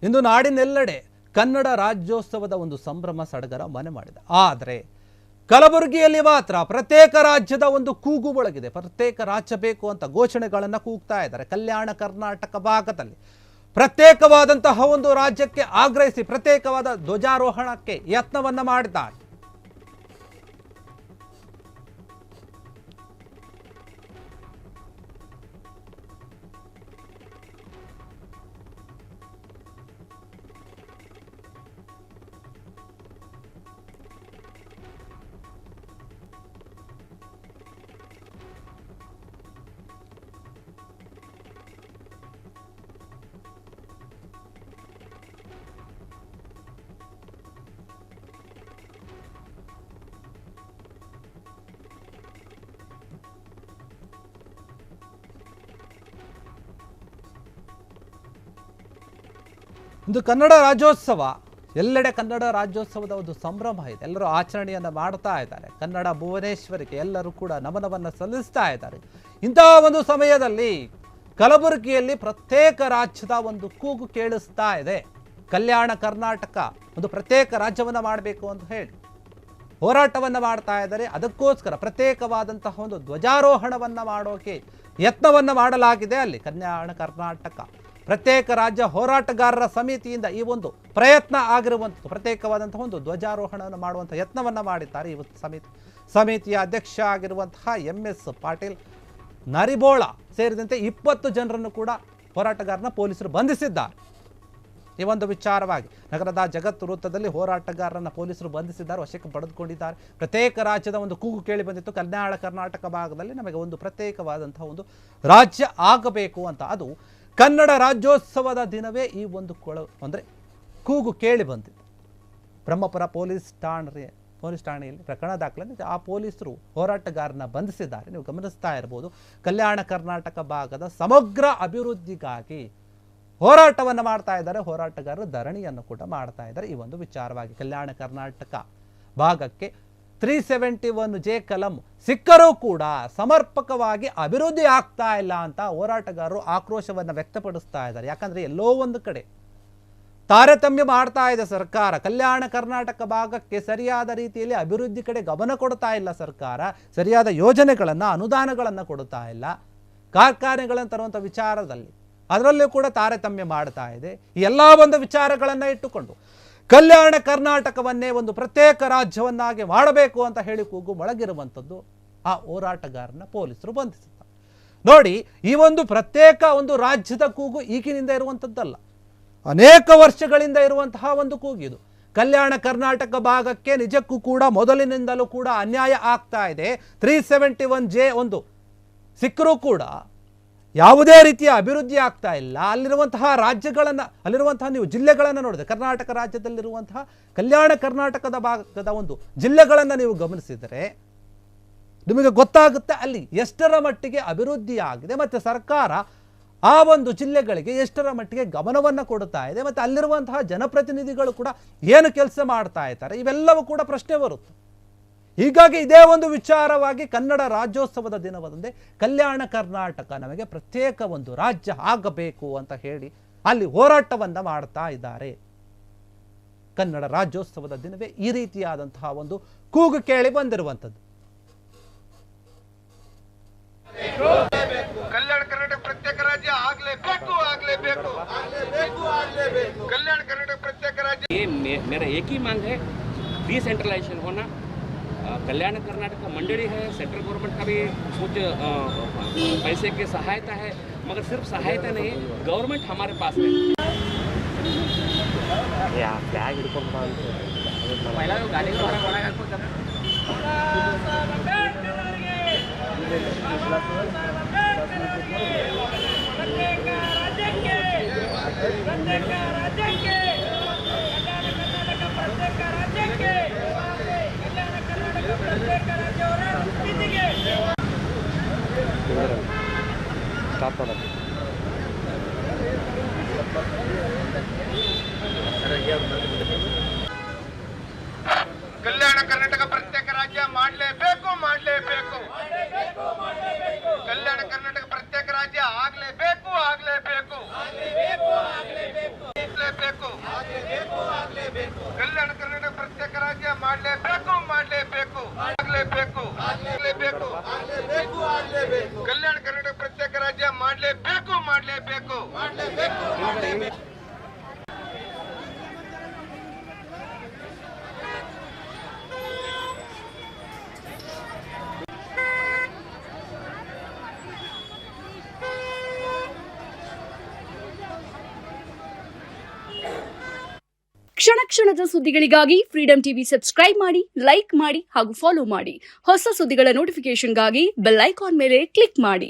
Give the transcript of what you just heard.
ಇಂದು ನಾಡಿನೆಲ್ಲೆಡೆ ಕನ್ನಡ ರಾಜ್ಯೋತ್ಸವದ ಒಂದು ಸಂಭ್ರಮ ಸಡಗರ ಮನೆ ಮಾಡಿದೆ. ಆದರೆ ಕಲಬುರಗಿಯಲ್ಲಿ ಮಾತ್ರ ಪ್ರತ್ಯೇಕ ರಾಜ್ಯದ ಒಂದು ಕೂಗು ಒಳಗಿದೆ. ಪ್ರತ್ಯೇಕ ರಾಜ್ಯ ಬೇಕು ಅಂತ ಘೋಷಣೆಗಳನ್ನು ಕೂಗ್ತಾ ಇದ್ದಾರೆ. ಕಲ್ಯಾಣ ಕರ್ನಾಟಕ ಭಾಗದಲ್ಲಿ ಪ್ರತ್ಯೇಕವಾದಂತಹ ಒಂದು ರಾಜ್ಯಕ್ಕೆ ಆಗ್ರಹಿಸಿ ಪ್ರತ್ಯೇಕವಾದ ಧ್ವಜಾರೋಹಣಕ್ಕೆ ಯತ್ನವನ್ನ ಮಾಡಿದ್ದಾರೆ. ಇಂದು ಕನ್ನಡ ರಾಜ್ಯೋತ್ಸವ, ಎಲ್ಲೆಡೆ ಕನ್ನಡ ರಾಜ್ಯೋತ್ಸವದ ಒಂದು ಸಂಭ್ರಮ ಇದೆ. ಎಲ್ಲರೂ ಆಚರಣೆಯನ್ನು ಮಾಡ್ತಾ ಇದ್ದಾರೆ. ಕನ್ನಡ ಭುವನೇಶ್ವರಿಗೆ ಎಲ್ಲರೂ ಕೂಡ ನಮನವನ್ನು ಸಲ್ಲಿಸ್ತಾ ಇದ್ದಾರೆ. ಇಂತಹ ಒಂದು ಸಮಯದಲ್ಲಿ ಕಲಬುರಗಿಯಲ್ಲಿ ಪ್ರತ್ಯೇಕ ರಾಜ್ಯದ ಒಂದು ಕೂಗು ಕೇಳಿಸ್ತಾ ಇದೆ. ಕಲ್ಯಾಣ ಕರ್ನಾಟಕ ಒಂದು ಪ್ರತ್ಯೇಕ ರಾಜ್ಯವನ್ನು ಮಾಡಬೇಕು ಅಂತ ಹೇಳಿ ಹೋರಾಟವನ್ನು ಮಾಡ್ತಾ ಇದ್ದಾರೆ. ಅದಕ್ಕೋಸ್ಕರ ಪ್ರತ್ಯೇಕವಾದಂತಹ ಒಂದು ಧ್ವಜಾರೋಹಣವನ್ನು ಮಾಡೋಕೆ ಯತ್ನವನ್ನು ಮಾಡಲಾಗಿದೆ. ಅಲ್ಲಿ ಕಲ್ಯಾಣ ಕರ್ನಾಟಕ ಪ್ರತ್ಯೇಕ ರಾಜ್ಯ ಹೋರಾಟಗಾರರ ಸಮಿತಿಯಿಂದ ಈ ಒಂದು ಪ್ರಯತ್ನ ಆಗಿರುವಂಥದ್ದು. ಪ್ರತ್ಯೇಕವಾದಂತಹ ಒಂದು ಧ್ವಜಾರೋಹಣವನ್ನು ಮಾಡುವಂಥ ಯತ್ನವನ್ನು ಮಾಡಿದ್ದಾರೆ. ಈ ಸಮಿತಿಯ ಅಧ್ಯಕ್ಷ ಆಗಿರುವಂತಹ MS ಪಾಟೀಲ್ ನರಿಬೋಳ ಸೇರಿದಂತೆ 20 ಜನರನ್ನು ಕೂಡ ಹೋರಾಟಗಾರನ ಪೊಲೀಸರು ಬಂಧಿಸಿದ್ದಾರೆ. ಈ ಒಂದು ವಿಚಾರವಾಗಿ ನಗರದ ಜಗತ್ ವೃತ್ತದಲ್ಲಿ ಹೋರಾಟಗಾರರನ್ನ ಪೊಲೀಸರು ಬಂಧಿಸಿದ್ದಾರೆ, ವಶಕ್ಕೆ ಪಡೆದುಕೊಂಡಿದ್ದಾರೆ. ಪ್ರತ್ಯೇಕ ರಾಜ್ಯದ ಒಂದು ಕೂಗು ಕೇಳಿ ಬಂದಿತ್ತು. ಕಲ್ಯಾಣ ಕರ್ನಾಟಕ ಭಾಗದಲ್ಲಿ ನಮಗೆ ಒಂದು ಪ್ರತ್ಯೇಕವಾದಂತಹ ಒಂದು ರಾಜ್ಯ ಆಗಬೇಕು ಅಂತ. ಅದು ಕನ್ನಡ ರಾಜ್ಯೋತ್ಸವದ ದಿನವೇ ಈ ಒಂದು ಕೂಗು ಕೇಳಿ ಬಂದಿತ್ತು. ಬ್ರಹ್ಮಪುರ ಪೊಲೀಸ್ ಠಾಣೆಯಲ್ಲಿ ಪ್ರಕರಣ ದಾಖಲಾಗಿದೆ. ಆ ಪೊಲೀಸರು ಹೋರಾಟಗಾರನ ಬಂಧಿಸಿದ್ದಾರೆ. ನೀವು ಗಮನಿಸ್ತಾ ಇರಬಹುದು. ಕಲ್ಯಾಣ ಕರ್ನಾಟಕ ಭಾಗದ ಸಮಗ್ರ ಅಭಿವೃದ್ಧಿಗಾಗಿ ಹೋರಾಟವನ್ನು ಮಾಡ್ತಾ ಇದ್ದಾರೆ. ಹೋರಾಟಗಾರರು ಧರಣಿಯನ್ನು ಕೂಡ ಮಾಡ್ತಾ ಇದ್ದಾರೆ. ಈ ಒಂದು ವಿಚಾರವಾಗಿ ಕಲ್ಯಾಣ ಕರ್ನಾಟಕ ಭಾಗಕ್ಕೆ 371J ಕಲಂ ಸಿಕ್ಕರೂ ಕೂಡ ಸಮರ್ಪಕವಾಗಿ ಅಭಿವೃದ್ಧಿ ಆಗ್ತಾ ಇಲ್ಲ ಅಂತ ಹೋರಾಟಗಾರರು ಆಕ್ರೋಶವನ್ನು ವ್ಯಕ್ತಪಡಿಸ್ತಾ ಇದ್ದಾರೆ. ಯಾಕಂದ್ರೆ ಎಲ್ಲೋ ಒಂದು ಕಡೆ ತಾರತಮ್ಯ ಮಾಡ್ತಾ ಇದೆ ಸರ್ಕಾರ. ಕಲ್ಯಾಣ ಕರ್ನಾಟಕ ಭಾಗಕ್ಕೆ ಸರಿಯಾದ ರೀತಿಯಲ್ಲಿ ಅಭಿವೃದ್ಧಿ ಕಡೆ ಗಮನ ಕೊಡ್ತಾ ಇಲ್ಲ ಸರ್ಕಾರ. ಸರಿಯಾದ ಯೋಜನೆಗಳನ್ನು ಅನುದಾನಗಳನ್ನು ಕೊಡ್ತಾ ಇಲ್ಲ. ಕಾರ್ಖಾನೆಗಳನ್ನು ತರುವಂಥ ವಿಚಾರದಲ್ಲಿ ಅದರಲ್ಲೂ ಕೂಡ ತಾರತಮ್ಯ ಮಾಡ್ತಾ ಇದೆ. ಈ ಎಲ್ಲ ಒಂದು ವಿಚಾರಗಳನ್ನು ಇಟ್ಟುಕೊಂಡು ಕಲ್ಯಾಣ ಕರ್ನಾಟಕವನ್ನೇ ಒಂದು ಪ್ರತ್ಯೇಕ ರಾಜ್ಯವನ್ನಾಗಿ ಮಾಡಬೇಕು ಅಂತ ಹೇಳಿ ಕೂಗು ಮೊಳಗಿರುವಂಥದ್ದು. ಆ ಹೋರಾಟಗಾರನ ಪೊಲೀಸರು ಬಂಧಿಸಿದ್ದಾರೆ. ನೋಡಿ, ಈ ಒಂದು ಪ್ರತ್ಯೇಕ ಒಂದು ರಾಜ್ಯದ ಕೂಗು ಈಗಿನಿಂದ ಇರುವಂಥದ್ದಲ್ಲ, ಅನೇಕ ವರ್ಷಗಳಿಂದ ಇರುವಂತಹ ಒಂದು ಕೂಗಿದು. ಕಲ್ಯಾಣ ಕರ್ನಾಟಕ ಭಾಗಕ್ಕೆ ನಿಜಕ್ಕೂ ಕೂಡ ಮೊದಲಿನಿಂದಲೂ ಕೂಡ ಅನ್ಯಾಯ ಆಗ್ತಾ ಇದೆ. 371J ಒಂದು ಸಿಕ್ಕರೂ ಕೂಡ ಯಾವುದೇ ರೀತಿಯ ಅಭಿವೃದ್ಧಿ ಆಗ್ತಾ ಇಲ್ಲ. ಅಲ್ಲಿರುವಂತಹ ನೀವು ಜಿಲ್ಲೆಗಳನ್ನು ನೋಡಿದೆ, ಕರ್ನಾಟಕ ರಾಜ್ಯದಲ್ಲಿರುವಂತಹ ಕಲ್ಯಾಣ ಕರ್ನಾಟಕದ ಭಾಗದ ಒಂದು ಜಿಲ್ಲೆಗಳನ್ನು ನೀವು ಗಮನಿಸಿದರೆ ನಿಮಗೆ ಗೊತ್ತಾಗುತ್ತೆ ಅಲ್ಲಿ ಎಷ್ಟರ ಮಟ್ಟಿಗೆ ಅಭಿವೃದ್ಧಿ ಆಗಿದೆ ಮತ್ತು ಸರ್ಕಾರ ಆ ಒಂದು ಜಿಲ್ಲೆಗಳಿಗೆ ಎಷ್ಟರ ಮಟ್ಟಿಗೆ ಗಮನವನ್ನು ಕೊಡ್ತಾ ಇದೆ ಮತ್ತು ಅಲ್ಲಿರುವಂತಹ ಜನಪ್ರತಿನಿಧಿಗಳು ಕೂಡ ಏನು ಕೆಲಸ ಮಾಡ್ತಾ ಇದ್ದಾರೆ, ಇವೆಲ್ಲವೂ ಕೂಡ ಪ್ರಶ್ನೆ ಬರುತ್ತೆ. ಹೀಗಾಗಿ ಇದೇ ಒಂದು ವಿಚಾರವಾಗಿ ಕನ್ನಡ ರಾಜ್ಯೋತ್ಸವದ ದಿನದಂದೇ ಕಲ್ಯಾಣ ಕರ್ನಾಟಕ ನಮಗೆ ಪ್ರತ್ಯೇಕ ಒಂದು ರಾಜ್ಯ ಆಗಬೇಕು ಅಂತ ಹೇಳಿ ಅಲ್ಲಿ ಹೋರಾಟವನ್ನು ಮಾಡ್ತಾ ಇದ್ದಾರೆ. ಕನ್ನಡ ರಾಜ್ಯೋತ್ಸವದ ದಿನವೇ ಈ ರೀತಿಯಾದಂತಹ ಒಂದು ಕೂಗು ಕೇಳಿ ಬಂದಿರುವಂಥದ್ದು. ಕಲ್ಯಾಣ ಕರ್ನಾಟಕ ಪ್ರತ್ಯೇಕ ರಾಜ್ಯ ಆಗಲೇಬೇಕು, ಆಗಲೇಬೇಕು, ಆಗಲೇಬೇಕು, ಆಗಲೇಬೇಕು. ಕಲ್ಯಾಣ ಕರ್ನಾಟಕ ಪ್ರತ್ಯೇಕ ರಾಜ್ಯ मेरा एक ही मांग है, डिसेंट्रलाइजेशन होना. कल्याण कर्नाटक का मंडली है, सेंट्रल गवर्नमेंट का भी कुछ पैसे की सहायता है, मगर सिर्फ सहायता नहीं, गवर्नमेंट हमारे पास है. ಕಲ್ಯಾಣ ಕರ್ನಾಟಕ ಪ್ರತ್ಯೇಕ ರಾಜ್ಯ ಮಾಡಲೇಬೇಕು, ಮಾಡಲೇಬೇಕು. ಕಲ್ಯಾಣ ಕರ್ನಾಟಕ ಪ್ರತ್ಯೇಕ ರಾಜ್ಯ ಆಗಲೇಬೇಕು, ಆಗಲೇಬೇಕು, ಆಗಲೇಬೇಕು. ಮಾಡಲೇಬೇಕು ಮಾಡಲೇಬೇಕು ಆಗಲೇಬೇಕು ಆಗಲೇಬೇಕು ಆಗಲೇಬೇಕು ಕಲ್ಯಾಣ ಕರ್ನಾಟಕ ಪ್ರತ್ಯೇಕ ರಾಜ್ಯ ಮಾಡಲೇಬೇಕು ಮಾಡಲೇಬೇಕು ಮಾಡಲೇಬೇಕು ಕ್ಷಣ ಕ್ಷಣದ ಸುದ್ದಿಗಳಿಗಾಗಿ ಫ್ರೀಡಂ ಟಿವಿ ಸಬ್ಸ್ಕ್ರೈಬ್ ಮಾಡಿ, ಲೈಕ್ ಮಾಡಿ ಹಾಗೂ ಫಾಲೋ ಮಾಡಿ. ಹೊಸ ಸುದ್ದಿಗಳ ನೋಟಿಫಿಕೇಶನ್ಗಾಗಿ ಬೆಲ್ ಐಕಾನ್ ಮೇಲೆ ಕ್ಲಿಕ್ ಮಾಡಿ.